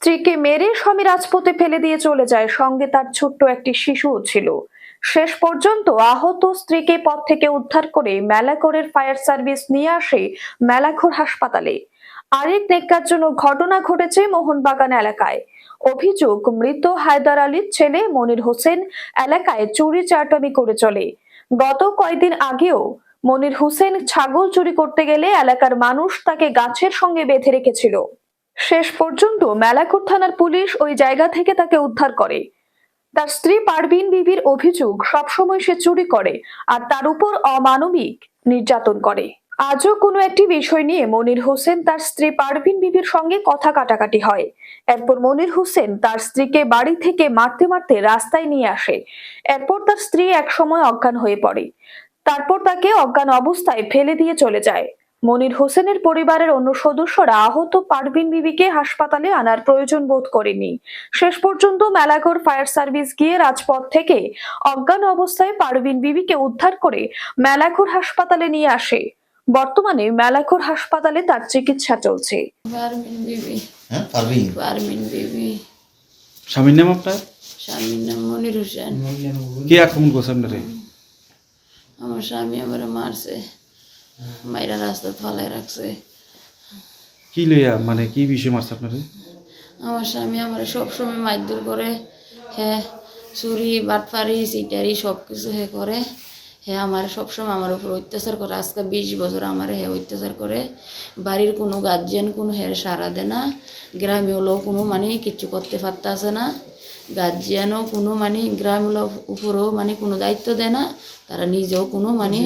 স্ত্রীকে মেরে স্বামী রাজপথে ফেলে দিয়ে চলে যায়, সঙ্গে তার ছোট্ট একটি শিশুও ছিল। শেষ পর্যন্ত আহত স্ত্রীকে পথ থেকে উদ্ধার করে মেলাঘরের ফায়ার সার্ভিস নিয়ে আসে মেলাঘর হাসপাতালে। আরেক ন্যাক্কারজনক ঘটনা ঘটেছে মোহনবাগান এলাকায়। অভিযোগ, মৃত হায়দার আলীর ছেলে মনির হোসেন এলাকায় চুরি চাটামি করে চলে। গত কয়েকদিন আগেও মনির হোসেন ছাগল চুরি করতে গেলে এলাকার মানুষ তাকে গাছের সঙ্গে বেঁধে রেখেছিল। শেষ পর্যন্ত মেলাঘর থানার পুলিশ ওই জায়গা থেকে তাকে উদ্ধার করে। তার স্ত্রী পারভিন বিবির অভিযোগ, সবসময় সে চুরি করে আর তার উপর অমানবিক নির্যাতন করে। আজও কোনো একটি বিষয় নিয়ে মনির হোসেন তার স্ত্রী পারভিন বিবির সঙ্গে কথা কাটাকাটি হয়। এরপর মনির হোসেন তার স্ত্রীকে বাড়ি থেকে মারতে মারতে রাস্তায় নিয়ে আসে। এরপর তার স্ত্রী একসময় অজ্ঞান হয়ে পড়ে। তারপর তাকে অজ্ঞান অবস্থায় ফেলে দিয়ে চলে যায়। মনির হোসেনের পরিবারের অন্য সদস্যরা আহত পারভিন বিবিকে হাসপাতালে আনার প্রয়োজন বোধ করেনি। শেষ পর্যন্ত মেলাঘর ফায়ার সার্ভিস গিয়ে রাজপথ থেকে অজ্ঞান অবস্থায় পারভিন বিবিকে উদ্ধার করে মেলাঘর হাসপাতালে নিয়ে আসে। বর্তমানে মেলাঘর হাসপাতালে তার চিকিৎসা চলছে। পারভিন বিবি। স্বামীর নাম আপনার? স্বামীর নাম মনির হোসেন। কে আক্রমণ করছে আপনারে? আমার স্বামী আমার মারছে, মাইরা রাস্তা ফালায় রাখছে। কি লইয়া, মানে কি বিষয় মারছে আপনারে? আমার স্বামী আমার সবসময় মারধর করে। হ্যাঁ, চুরি বাটপারি সিটারি সব কিছু হে করে। হ্যাঁ, আমার সবসময় আমার উপর অত্যাচার করে। আজকে 20 বছর আমার হ্যাঁ অত্যাচার করে। বাড়ির কোনো গার্জিয়ান কোনো হ্যাঁ সারা দেয় না, গ্রামে হলেও কোনো মানে কিচ্ছু করতে পারতেছে না। গার্জিয়ানও কোনো মানে গ্রামের উপরেও মানে কোনো দায়িত্ব দেয় না, তারা নিজেও কোনো মানে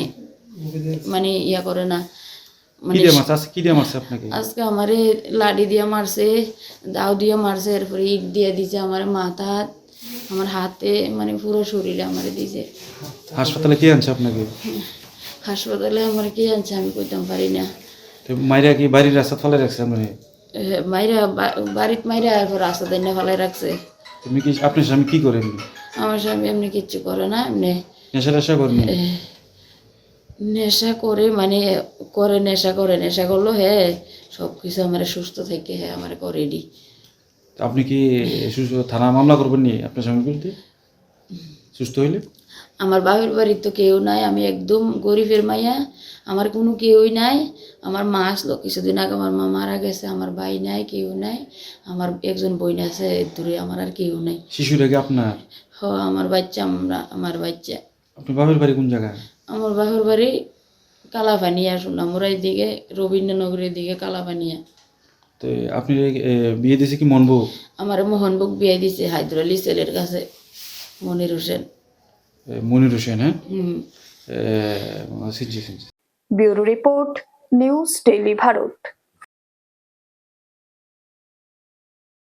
ইয়া করে না। মানে আজকে আমারে লাঠি দিয়ে মারছে, দাও দিয়ে মারছে, এরপরে ইট দিয়ে দিছে আমার মাথা, আমার হাতে, মানে পুরো শরীরে আমারে দিছে। হাসপাতালে কে আনছে আপনাকে? হাসপাতালে আমার কে আনছে আমি কইতাম পারি না। মাইরা কি বাড়ির রাস্তা ফেলে রাখছে আপনারে? মাইরা বাড়িতে মাইরা এরপর রাস্তা দিয়ে ফেলাই রাখছে। তুমি কি, আপনার স্বামী কি করেন? আমার স্বামী এমনি কিচ্ছু করে না, এমনি নেশা করেন? নেশা করে মানে করে, নেশা করে, নেশা করলো হ্যাঁ সব কিছু আমার সুস্থ থেকে হ্যাঁ আমার করে দি। আপনি কি থানা মামলা করবেন নি আপনার স্বামীর বিরুদ্ধে সুস্থ হইলে? আমার বাপের বাড়ির তো কেউ নাই, আমি একদম গরিবের মাইয়া, আমার কোনো কেউই নাই। আমার মা আসলো কিছুদিন আগে, আমার মা মারা গেছে, আমার ভাই নাই, কেউ নাই। আমার একজন বোন আছে দূরে, আমার আর কেউ নাই। শিশুরা কি আপনার? হ, আমার বাচ্চা, আমার বাচ্চা। আপনার বাপের বাড়ি কোন জায়গায়? আমার বাপের বাড়ি কালাপানিয়া, সোনামুড়ার দিকে, রবীন্দ্রনগরের দিকে কালাপানিয়া। তো আপনি বিয়ে দিয়েছে কি মনবুক? আমার মোহনবুক বিয়ে দিছে হায়দার আলী ছেলের কাছে, মনির হোসেন। মনির হোসেন, হ্যাঁ। Bureau report, news daily Bharat.